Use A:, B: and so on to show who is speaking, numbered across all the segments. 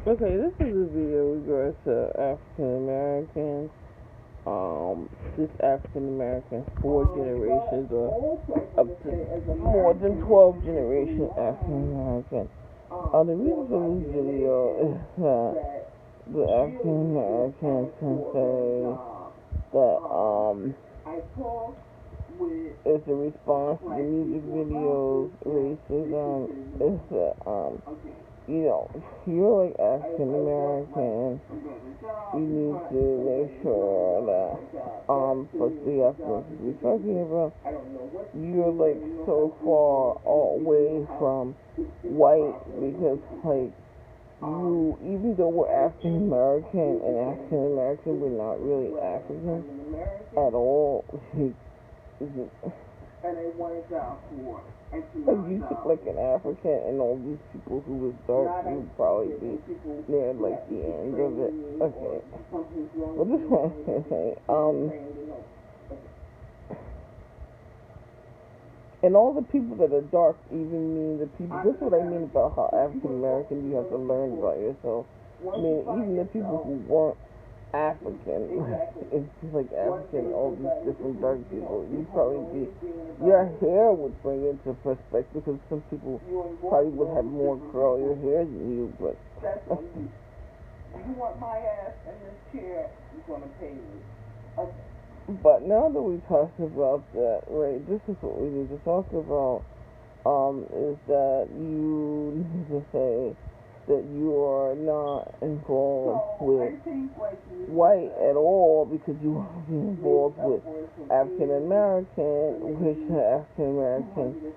A: Okay, this is a video regards to African Americans. This African American, 4 generations or up to more than 12 generations African American. The reason for this video is that the African Americans can say that it's a response to the music videos, racism. Is that you're like African American, you need to make sure that for the Africans we're talking about, you're like so far away from white because like you, even though we're African American and African American, we're not really African at all. And they wanted for like you look like an African, and all these people who was dark, you would probably be near like the end of it. Okay, well this one I can say, and all the people that are dark even mean the people. This is what I mean about how African American you have to learn about yourself. I mean, even the people who weren't African, it's just like African, all these different dark people, you'd probably be, your hair would bring it into perspective because some people probably would have more curlier hair than you, but. You want my ass in this chair, you're going to pay me. Okay. But now that we talked about that, right, this is what we need to talk about, is that you need to say that you are not involved with white at all because you want to be involved with African American, which African American,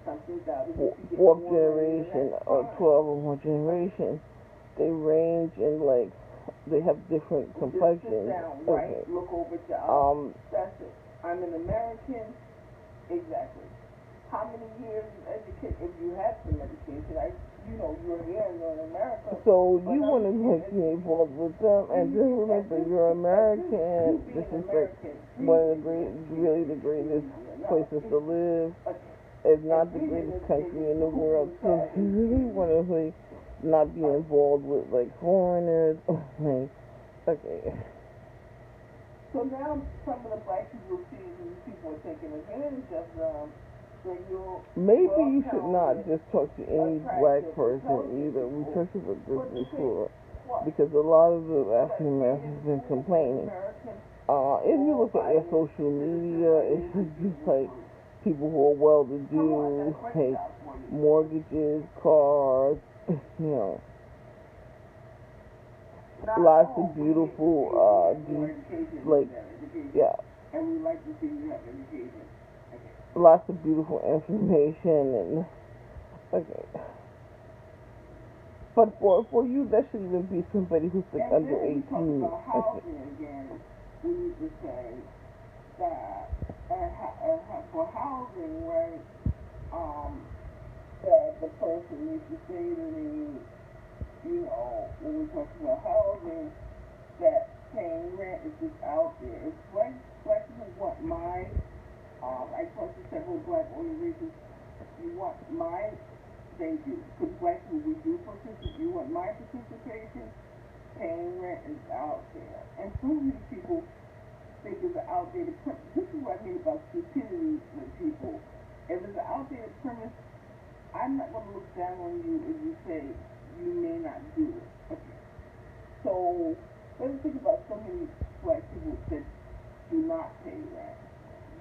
A: fourth generation or 12 or more generations, they range in like, they have different complexions. Okay. That's it. I'm an American. Exactly. How many years of education, if you have some education, you're here and you're in America. So you want to be involved with them, and just remember, you're American. This is like one of the greatest places to live. If not the greatest country in the world. So you really want to like not be involved with like foreigners. Okay. So now some of the black people see these people are taking advantage of them. Maybe you should not just talk to any black person either. We talked about this before because a lot of the African Americans have been complaining. If you look at their social media, it's just like people who are well-to-do, like mortgages, cars, lots of beautiful, And we like to see you have education. Lots of beautiful information and okay. But for you, that should even be somebody who's like under 18. Again, we need to say that for housing, right? That the person needs to say to me, when we talk about housing, that paying rent is just out there. It's black people want my, I talked to several black organizations, you want my, they do, because black people, we do participate, you want my participation, paying rent is out there. And so many people think it's an outdated premise. This is what I mean about stupidity with people. If it's an outdated premise, I'm not going to look down on you if you say you may not do it. Okay. So, let's think about so many black people that do not pay rent.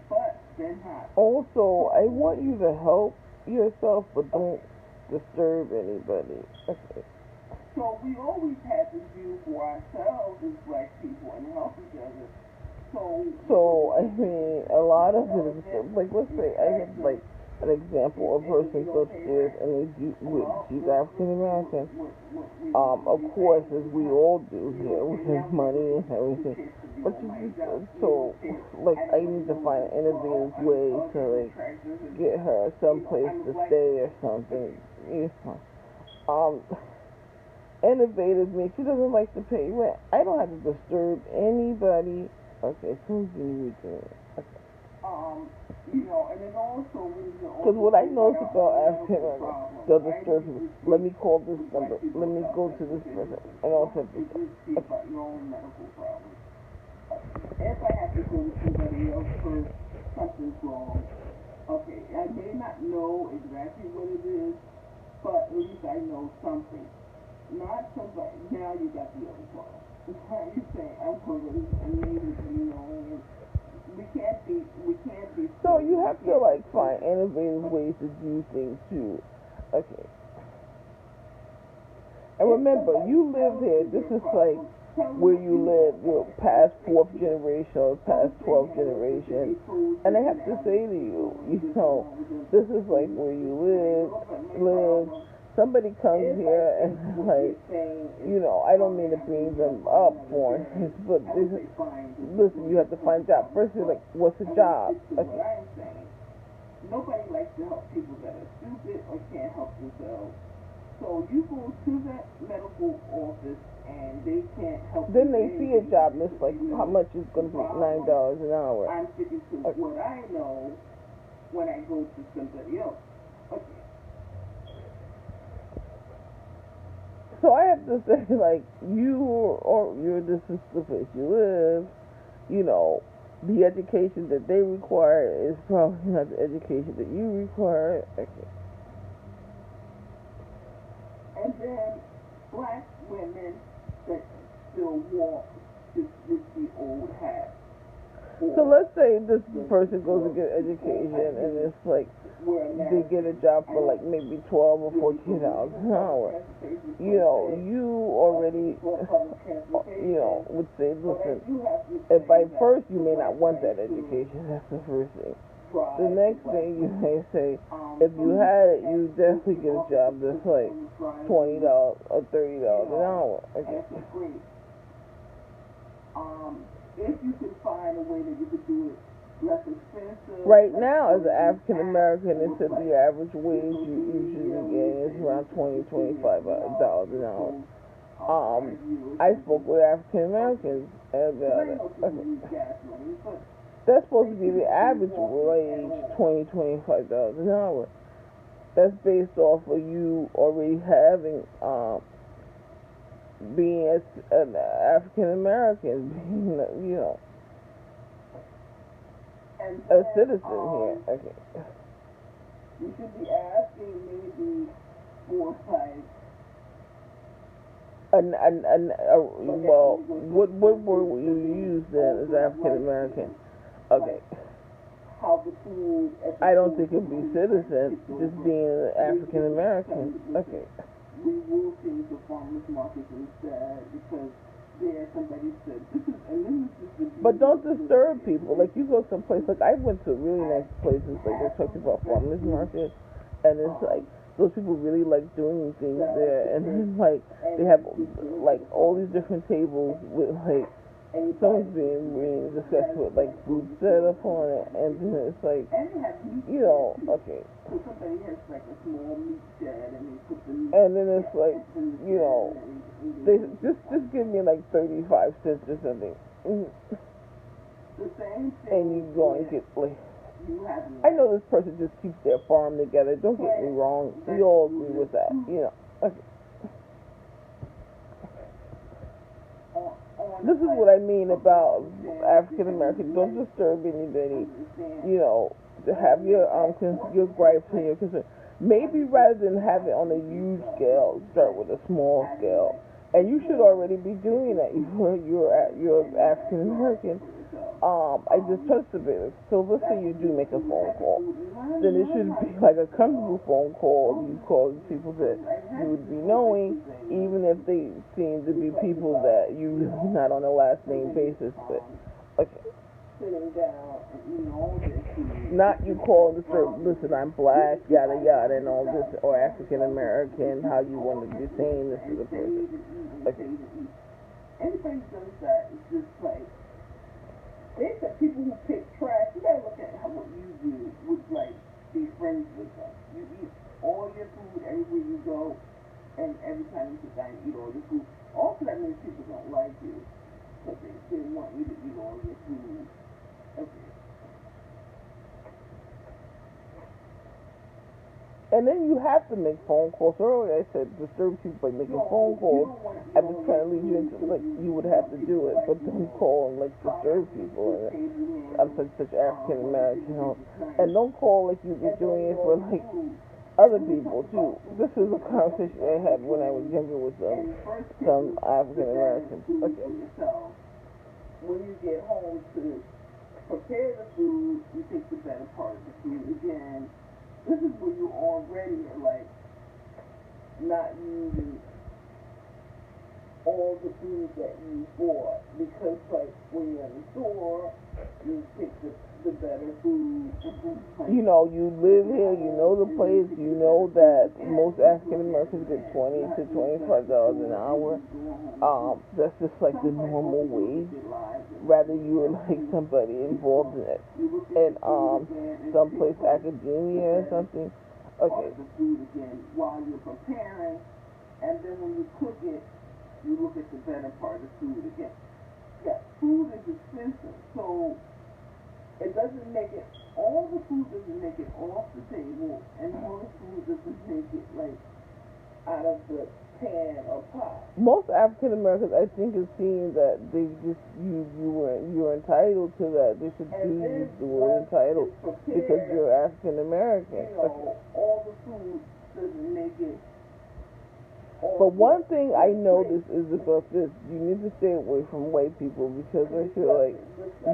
A: But they're not. Also, I want you to help yourself, but don't disturb anybody. Okay. So, we always had this view for ourselves as black people and help each other. So I mean, a lot of it is like, let's say I have like an example, a person upstairs and she's African American. Of course, as we all do here, we have money and everything. But so like I need to find an innovative way to like get her someplace to stay or something. Innovative means she doesn't like to pay rent. I don't have to disturb anybody. Okay, so you do it. Okay. Because what I notice about African Americans, they'll disturb people. Let me call this number. Let me go to this person. And all types of stuff. If I have to go to somebody else first, something's wrong. Okay, I may not know exactly what it is, but at least I know something. Not somebody, now you got the other part. You say, I'm hungry, I need it, we can't be. So you have to like find innovative ways to do things too. Okay. And remember, you live here, this is like where you live, you're past 4th generation or past 12th generation. And I have to say to you, this is like where you live. Somebody comes here and like, I don't mean to bring them up for it, but listen, you have to find a job. First, you're like, what's a job? Okay. Nobody likes to help people that are stupid or can't help themselves. So you go to that medical office and they can't help. Then they see a job and it's like, how much is going to be $9 an hour? I'm sticking to what I know when I go to somebody else. Okay. So I have to say, like, this is the place you live, the education that they require is probably not the education that you require. Okay. And then black women that still walk with the old hat. So let's say this person goes to get education and it's like they get a job for like maybe $12 or $14 an hour. You already, would say, listen, if by first you may not want that education, that's the first thing. The next thing you may say, if you had it, you definitely get a job that's like $20 or $30 an hour. Okay. If you could find a way that you could do it less expensive. Right now, as an African American, it's at the average wage you usually get is around $20-$25 an hour. I spoke with African Americans about it. Okay. That's supposed to be the average wage, $20-$25 an hour. That's based off of you already having being an African American, being a citizen here. Okay. You should be asking maybe 4 or 5. Well, what word will you use then as African American? Okay. I don't think it'd be citizen, just being an African American. Okay. We will see the farmers markets instead because there somebody said this is but don't disturb people. Like you go someplace, like I went to really nice places, like they talked about farmers market, and it's like those people really like doing things there, and then like they have like all these different tables with like someone's being discussed with like food set up on it, and then it's like, okay. And then it's like, they just give me like 35 cents or something, and you go and get like. I know this person just keeps their farm together. Don't get me wrong. We all agree with that, Okay. This is what I mean about African Americans. Don't disturb anybody. To have your gripes and your concern. Maybe rather than have it on a huge scale, start with a small scale. And you should already be doing that. You're African American. I just touched a bit. So let's say you do make a phone call. Then it should be like a comfortable phone call. You call people that you would be knowing, even if they seem to be people that you really not on a last name basis with. Okay. Not you call the listen, I'm black, yada yada, and all this, or African American, how you want to be saying this to the person. Okay. Anybody does that is just like, they said people who pick trash, you gotta look at what you do would like be friends with them. You eat all your food everywhere you go, and every time you sit down you eat all your food. Also that means people don't like you, because they want you to eat all your food. Okay. And then you have to make phone calls. Earlier I said disturb people by making phone calls. I was trying to lead you into like you would have to do it, but don't call and like disturb people. And I'm such African American, and don't call like you're doing it for like other people too. This is a conversation I had when I was younger with some African Americans. Okay.
B: When you get home to prepare the food, you take the better part of the food again. This is where you already are like not using all the food that you bought, because like when you're in the store, you pick the better food.
A: You know, you live here, you know the place, you know that most African Americans get $20 to $25 an hour. That's just like the normal wage. Rather you are like somebody involved in it. And someplace academia or something. Okay.
B: The food again while you're preparing, and then when you cook it, you look at the better part of the food again. Yeah, food is expensive, so it doesn't make it, all the food doesn't make it off the table, and all the food doesn't make it like out of the pan or pot.
A: Most African Americans, I think, is seeing that they just you're entitled to that. They should use the word entitled because you're African American.
B: You know, all the food doesn't make it.
A: But one thing I noticed is about this: you need to stay away from white people, because I feel like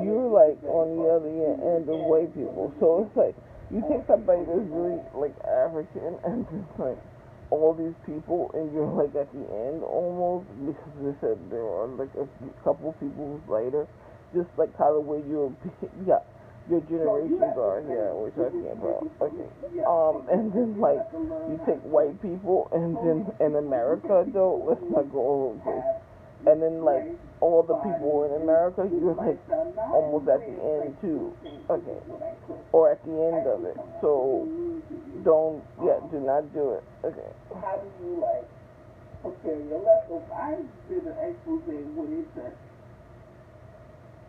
A: you're like on the other end of white people. So it's like you take somebody that's really like African and just like all these people, and you're like at the end almost, because they said there are like a couple people later, just like how the way you're yeah. Your generations are here, we're talking about. Okay. And then like you take white people, and then in America though, let's not go all over the place. And then like all the people in America, you're like almost at the end too. Okay. Or at the end of it. So do not do it. Okay.
B: How do you like prepare your leftovers? I did an expose with it that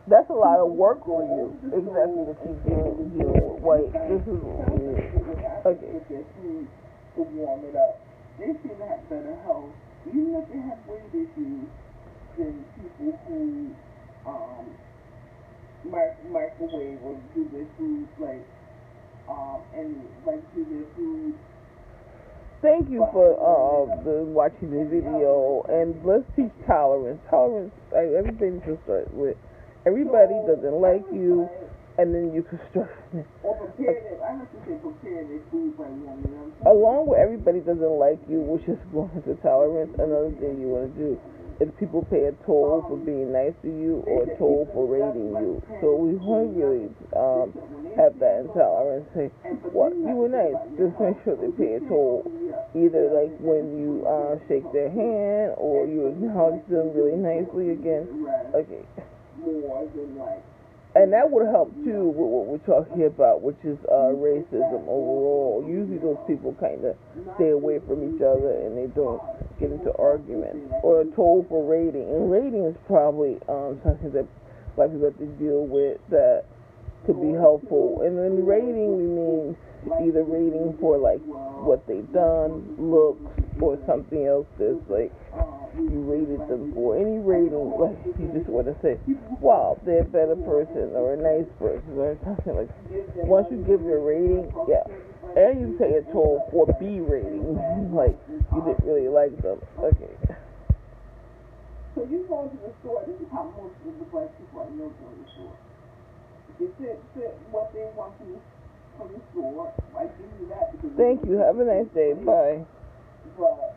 A: that's a lot of work for you, exactly, to keep dealing with white. This is okay.
B: To warm it up. They seem to have better health, even if they have weight issues, than people who microwave or do their food like do their food.
A: Thank you for watching the video, and let's teach tolerance. Tolerance, everything to start with. Everybody doesn't like you, and then you can start. Along with everybody doesn't like you, which is going into tolerance, another thing you want to do is people pay a toll for being nice to you or a toll for rating you. So we want to really have that intolerance. Say, what, you were nice. Just make sure they pay a toll. Either like when you shake their hand or you acknowledge them really nicely again. Okay. And that would help too with what we're talking about, which is racism overall. Usually those people kind of stay away from each other and they don't get into arguments. Or a toll for rating. And rating is probably something that black people have to deal with that could be helpful. And then rating, we mean either rating for like what they've done, looks, or something else that's like you rated them for. Any rating, like you just want to say, wow, they're a better person or a nice person or something like that. Once you give your rating, yeah. And you pay a toll for B rating, like you didn't really like them. Okay.
B: So you go to the store, this is how most of the black people I know go to the store. They sit what they want to from the store. I give you that because
A: thank you. Have a nice day. Bye.
B: But